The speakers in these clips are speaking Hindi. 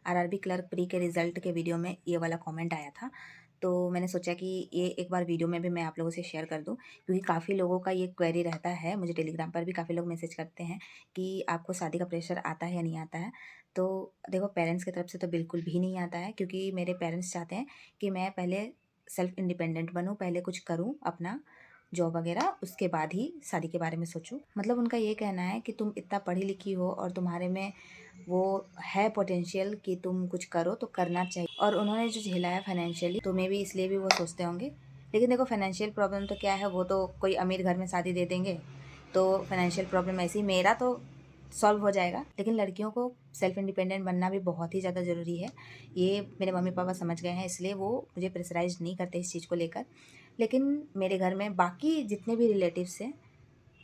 आरआरबी क्लर्क प्री के रिज़ल्ट के वीडियो में ये वाला कमेंट आया था। तो मैंने सोचा कि ये एक बार वीडियो में भी मैं आप लोगों से शेयर कर दूँ, क्योंकि काफ़ी लोगों का ये क्वेरी रहता है। मुझे टेलीग्राम पर भी काफ़ी लोग मैसेज करते हैं कि आपको शादी का प्रेशर आता है या नहीं आता है। तो देखो, पेरेंट्स की तरफ से तो बिल्कुल भी नहीं आता है, क्योंकि मेरे पेरेंट्स चाहते हैं कि मैं पहले सेल्फ इंडिपेंडेंट बनूँ, पहले कुछ करूँ अपना जॉब वगैरह, उसके बाद ही शादी के बारे में सोचूं। मतलब उनका ये कहना है कि तुम इतना पढ़ी लिखी हो और तुम्हारे में वो है पोटेंशियल कि तुम कुछ करो, तो करना चाहिए। और उन्होंने जो झेला है फाइनेंशियली, तो मे भी इसलिए भी वो सोचते होंगे। लेकिन देखो, फाइनेंशियल प्रॉब्लम तो क्या है, वो तो कोई अमीर घर में शादी दे देंगे, तो फाइनेंशियल प्रॉब्लम ऐसी मेरा तो सॉल्व हो जाएगा। लेकिन लड़कियों को सेल्फ इंडिपेंडेंट बनना भी बहुत ही ज़्यादा ज़रूरी है। ये मेरे मम्मी पापा समझ गए हैं, इसलिए वो मुझे प्रेशराइज नहीं करते इस चीज़ को लेकर। लेकिन मेरे घर में बाकी जितने भी रिलेटिव्स हैं,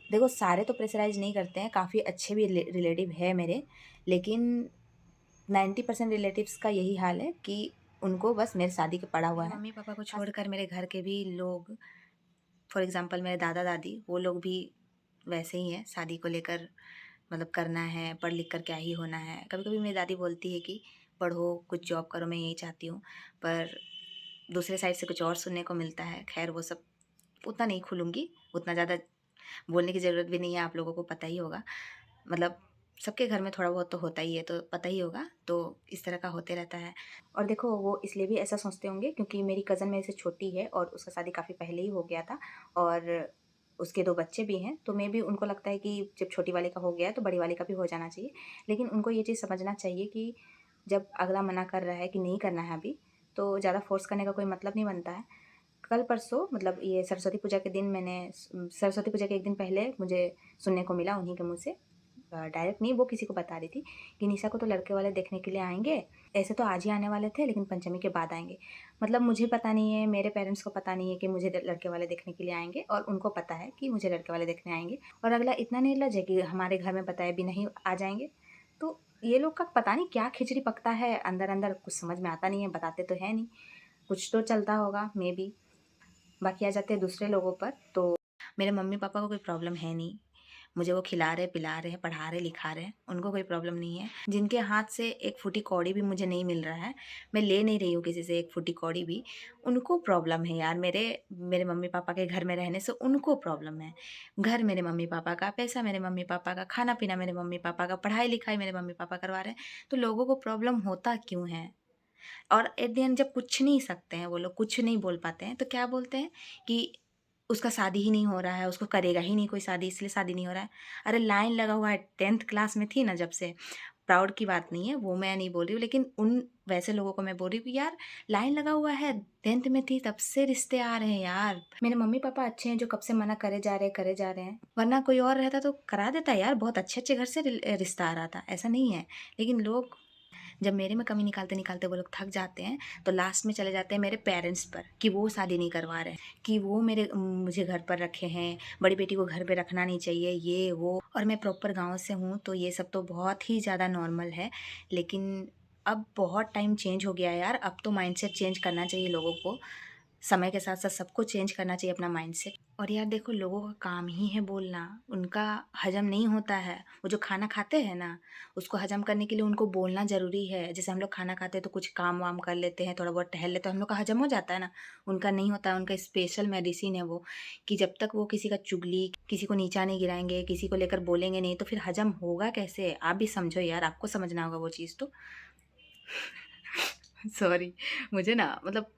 देखो सारे तो प्रेशराइज नहीं करते हैं, काफ़ी अच्छे भी रिलेटिव है मेरे। लेकिन 90% रिलेटिव्स का यही हाल है कि उनको बस मेरे शादी के पड़ा हुआ है। मम्मी पापा को छोड़कर मेरे घर के भी लोग, फॉर एग्जांपल मेरे दादा दादी, वो लोग भी वैसे ही हैं शादी को लेकर। मतलब करना है, पढ़ लिख कर क्या ही होना है। कभी कभी मेरी दादी बोलती है कि पढ़ो, कुछ जॉब करो, मैं यही चाहती हूँ। पर दूसरे साइड से कुछ और सुनने को मिलता है। खैर, वो सब उतना नहीं खुलूँगी, उतना ज़्यादा बोलने की ज़रूरत भी नहीं है, आप लोगों को पता ही होगा। मतलब सबके घर में थोड़ा बहुत तो होता ही है, तो पता ही होगा। तो इस तरह का होते रहता है। और देखो, वो इसलिए भी ऐसा सोचते होंगे क्योंकि मेरी कज़न मेरे से छोटी है और उसका शादी काफ़ी पहले ही हो गया था, और उसके 2 बच्चे भी हैं। तो मे बी उनको लगता है कि जब छोटी वाले का हो गया है तो बड़ी वाले का भी हो जाना चाहिए। लेकिन उनको ये चीज़ समझना चाहिए कि जब अगला मना कर रहा है कि नहीं करना है अभी, तो ज़्यादा फ़ोर्स करने का कोई मतलब नहीं बनता है। कल परसों, मतलब ये सरस्वती पूजा के दिन, सरस्वती पूजा के 1 दिन पहले मुझे सुनने को मिला उन्हीं के मुँह से, डायरेक्ट नहीं, वो किसी को बता रही थी कि निशा को तो लड़के वाले देखने के लिए आएँगे। ऐसे तो आज ही आने वाले थे, लेकिन पंचमी के बाद आएँगे। मतलब मुझे पता नहीं है, मेरे पेरेंट्स को पता नहीं है कि मुझे लड़के वाले देखने के लिए आएँगे, और उनको पता है कि मुझे लड़के वाले देखने आएँगे। और अगला इतना निर्लज्ज है कि हमारे घर में बताए भी नहीं आ जाएँगे। तो ये लोग का पता नहीं क्या खिचड़ी पकता है अंदर-अंदर, कुछ समझ में आता नहीं है, बताते तो है नहीं। कुछ तो चलता होगा मे बी। बाकी आ जाते हैं दूसरे लोगों पर, तो मेरे मम्मी पापा को कोई प्रॉब्लम है नहीं। मुझे वो खिला रहे, पिला रहे हैं, पढ़ा रहे, लिखा रहे हैं, उनको कोई प्रॉब्लम नहीं है। जिनके हाथ से एक फूटी कौड़ी भी मुझे नहीं मिल रहा है, मैं ले नहीं रही हूँ किसी से एक फूटी कौड़ी भी, उनको प्रॉब्लम है यार। मेरे मेरे मम्मी पापा के घर में रहने से उनको प्रॉब्लम है। घर मेरे मम्मी पापा का, पैसा मेरे मम्मी पापा का, खाना पीना मेरे मम्मी पापा का, पढ़ाई लिखाई मेरे मम्मी पापा करवा रहे हैं, तो लोगों को प्रॉब्लम होता क्यों है? और एट द एंड जब कुछ नहीं सकते हैं, वो लोग कुछ नहीं बोल पाते हैं, तो क्या बोलते हैं कि उसका शादी ही नहीं हो रहा है, उसको करेगा ही नहीं कोई शादी, इसलिए शादी नहीं हो रहा है। अरे लाइन लगा हुआ है, 10th क्लास में थी ना जब से। प्राउड की बात नहीं है, वो मैं नहीं बोल रही हूँ, लेकिन उन वैसे लोगों को मैं बोल रही हूँ कि यार, लाइन लगा हुआ है, 10th में थी तब से रिश्ते आ रहे हैं यार। मेरे मम्मी पापा अच्छे हैं जो कब से मना करे जा रहे हैं, वरना कोई और रहता तो करा देता यार। बहुत अच्छे अच्छे घर से रिश्ता आ रहा था, ऐसा नहीं है। लेकिन लोग जब मेरे में कमी निकालते-निकालते वो लोग थक जाते हैं, तो लास्ट में चले जाते हैं मेरे पेरेंट्स पर कि वो शादी नहीं करवा रहे हैं, कि वो मुझे घर पर रखे हैं, बड़ी बेटी को घर पे रखना नहीं चाहिए, ये वो। और मैं प्रॉपर गाँव से हूँ, तो ये सब तो बहुत ही ज़्यादा नॉर्मल है। लेकिन अब बहुत टाइम चेंज हो गया है यार, अब तो माइंडसेट चेंज करना चाहिए लोगों को। समय के साथ-साथ सबको चेंज करना चाहिए अपना माइंडसेट। और यार देखो, लोगों का काम ही है बोलना, उनका हज़म नहीं होता है। वो जो खाना खाते हैं ना, उसको हज़म करने के लिए उनको बोलना ज़रूरी है। जैसे हम लोग खाना खाते हैं तो कुछ काम-वाम कर लेते हैं, थोड़ा बहुत टहल लेते हैं, हम लोग का हज़म हो जाता है ना, उनका नहीं होता है। उनका स्पेशल मेडिसिन है वो, कि जब तक वो किसी का चुगली, किसी को नीचा नहीं गिराएँगे, किसी को लेकर बोलेंगे नहीं, तो फिर हज़म होगा कैसे? आप भी समझो यार, आपको समझना होगा वो चीज़ तो। सॉरी, मुझे ना मतलब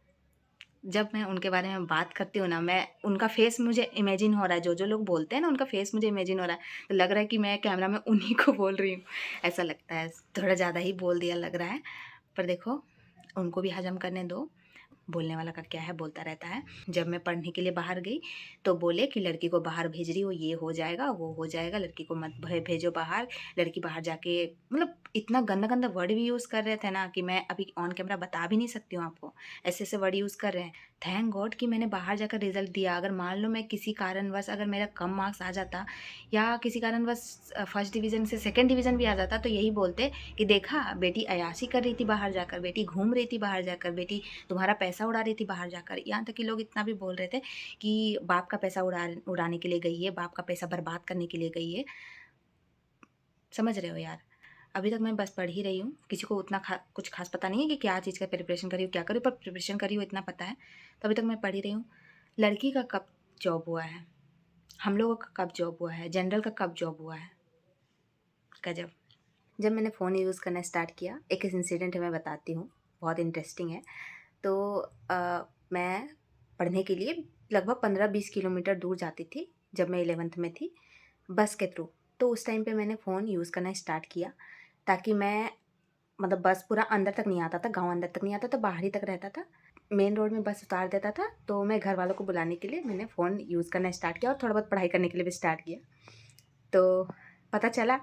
जब मैं उनके बारे में बात करती हूँ ना, मैं उनका फेस मुझे इमेजिन हो रहा है, जो-जो लोग बोलते हैं ना, उनका फेस मुझे इमेजिन हो रहा है। तो लग रहा है कि मैं कैमरा में उन्हीं को बोल रही हूँ, ऐसा लगता है। थोड़ा ज़्यादा ही बोल दिया लग रहा है, पर देखो, उनको भी हज़म करने दो। बोलने वाला का क्या है, बोलता रहता है। जब मैं पढ़ने के लिए बाहर गई, तो बोले कि लड़की को बाहर भेज रही हो, ये हो जाएगा, वो हो जाएगा, लड़की को मत भेजो बाहर। लड़की बाहर जाके, मतलब इतना गंदा-गंदा वर्ड भी यूज़ कर रहे थे ना कि मैं अभी ऑन कैमरा बता भी नहीं सकती हूँ आपको। ऐसे-ऐसे वर्ड यूज़ कर रहे हैं। थैंक गॉड कि मैंने बाहर जाकर रिज़ल्ट दिया। अगर मान लो मैं किसी कारणवश, अगर मेरा कम मार्क्स आ जाता, या किसी कारणवश फर्स्ट डिवीज़न से सेकंड डिवीज़न भी आ जाता, तो यही बोलते कि देखा, बेटी अय्याशी कर रही थी बाहर जाकर, बेटी घूम रही थी बाहर जाकर, बेटी तुम्हारा पैसा उड़ा रही थी बाहर जाकर। यहाँ तक कि लोग इतना भी बोल रहे थे कि बाप का पैसा उड़ाने के लिए गई है, बाप का पैसा बर्बाद करने के लिए गई है। समझ रहे हो यार? अभी तक मैं बस पढ़ ही रही हूँ। किसी को उतना कुछ ख़ास पता नहीं है कि क्या चीज़ का प्रिपरेशन कर रही हूँ, क्या कर रही हूँ, पर प्रिपरेशन कर रही हूँ इतना पता है। तो अभी तक मैं पढ़ ही रही हूँ। लड़की का कब जॉब हुआ है, हम लोगों का कब जॉब हुआ है, जनरल का कब जॉब हुआ है। गज़ब। जब मैंने फ़ोन यूज़ करना स्टार्ट किया, एक इंसिडेंट है मैं बताती हूँ, बहुत इंटरेस्टिंग है। तो मैं पढ़ने के लिए लगभग 15-20 किलोमीटर दूर जाती थी जब मैं 11th में थी, बस के थ्रू। तो उस टाइम पे मैंने फ़ोन यूज़ करना स्टार्ट किया ताकि मैं मतलब बस पूरा अंदर तक नहीं आता था, गाँव अंदर तक नहीं आता था, बाहर ही तक रहता था। मेन रोड में बस उतार देता था, तो मैं घर वालों को बुलाने के लिए मैंने फ़ोन यूज़ करना स्टार्ट किया और थोड़ा बहुत पढ़ाई करने के लिए भी स्टार्ट किया। तो पता चला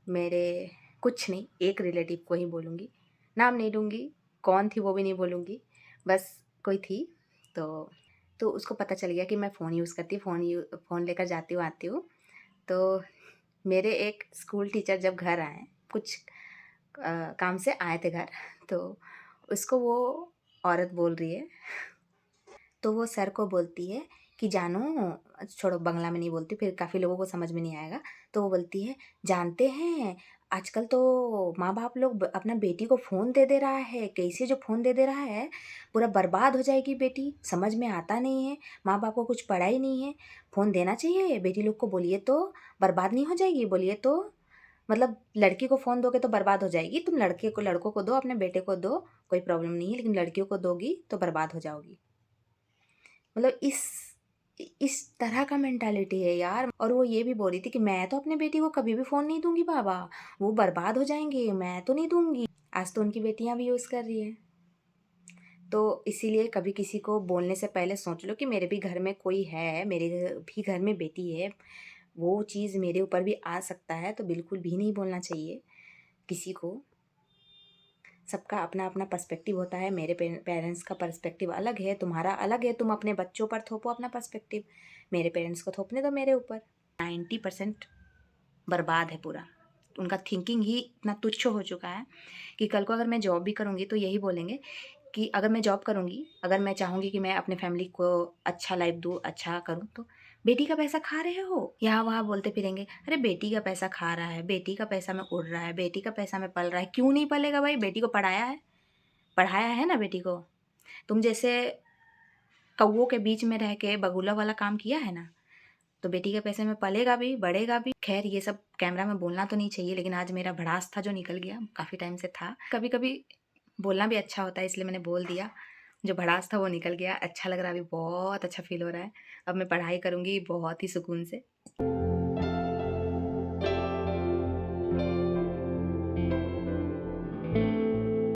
मेरे कुछ नहीं, एक रिलेटिव को ही बोलूँगी, नाम नहीं लूँगी, कौन थी वो भी नहीं बोलूँगी, बस कोई थी। तो उसको पता चल गया कि मैं फ़ोन यूज़ करती हूँ, फ़ोन लेकर जाती हूँ, आती हूँ। तो मेरे एक स्कूल टीचर जब घर आए, कुछ काम से आए थे घर, तो उसको वो औरत बोल रही है, तो वो सर को बोलती है कि जानू, छोड़ो बंगला में नहीं बोलती, फिर काफ़ी लोगों को समझ में नहीं आएगा। तो वो बोलती है, जानते हैं आजकल तो माँ बाप लोग अपना बेटी को फ़ोन दे दे रहा है, कैसे जो फ़ोन दे दे रहा है, पूरा बर्बाद हो जाएगी बेटी, समझ में आता नहीं है, माँ बाप को कुछ पड़ा ही नहीं है, फ़ोन देना चाहिए बेटी लोग को, बोलिए तो बर्बाद नहीं हो जाएगी, बोलिए तो। मतलब लड़की को फ़ोन दोगे तो बर्बाद हो जाएगी, तुम लड़कों को दो, अपने बेटे को दो, कोई प्रॉब्लम नहीं है, लेकिन लड़कियों को दोगी तो बर्बाद हो जाओगी। मतलब इस तरह का मेंटालिटी है यार। और वो ये भी बोल रही थी कि मैं तो अपने बेटी को कभी भी फ़ोन नहीं दूंगी बाबा, वो बर्बाद हो जाएंगे, मैं तो नहीं दूंगी। आज तो उनकी बेटियां भी यूज़ कर रही हैं। तो इसीलिए कभी किसी को बोलने से पहले सोच लो कि मेरे भी घर में कोई है, मेरे भी घर में बेटी है, वो चीज़ मेरे ऊपर भी आ सकता है, तो बिल्कुल भी नहीं बोलना चाहिए किसी को। सबका अपना अपना पर्सपेक्टिव होता है, मेरे पेरेंट्स का पर्सपेक्टिव अलग है, तुम्हारा अलग है, तुम अपने बच्चों पर थोपो अपना पर्सपेक्टिव, मेरे पेरेंट्स को थोपने दो मेरे ऊपर। 90% बर्बाद है पूरा। उनका थिंकिंग ही इतना तुच्छ हो चुका है कि कल को अगर मैं जॉब भी करूँगी तो यही बोलेंगे कि अगर मैं जॉब करूँगी, अगर मैं चाहूँगी कि मैं अपने फैमिली को अच्छा लाइफ दूँ, अच्छा करूँ, तो बेटी का पैसा खा रहे हो, यहाँ वहाँ बोलते फिरेंगे, अरे बेटी का पैसा खा रहा है, बेटी का पैसा में उड़ रहा है, बेटी का पैसा में पल रहा है। क्यों नहीं पलेगा भाई, बेटी को पढ़ाया है ना बेटी को। तुम जैसे कौवों के बीच में रह के बगुला वाला काम किया है ना, तो बेटी के पैसे में पलेगा भी, बढ़ेगा भी। खैर ये सब कैमरा में बोलना तो नहीं चाहिए, लेकिन आज मेरा भड़ास था जो निकल गया, काफ़ी टाइम से था। कभी कभी बोलना भी अच्छा होता है, इसलिए मैंने बोल दिया। जो भड़ास था वो निकल गया, अच्छा लग रहा है, अभी बहुत अच्छा फील हो रहा है। अब मैं पढ़ाई करूँगी बहुत ही सुकून से।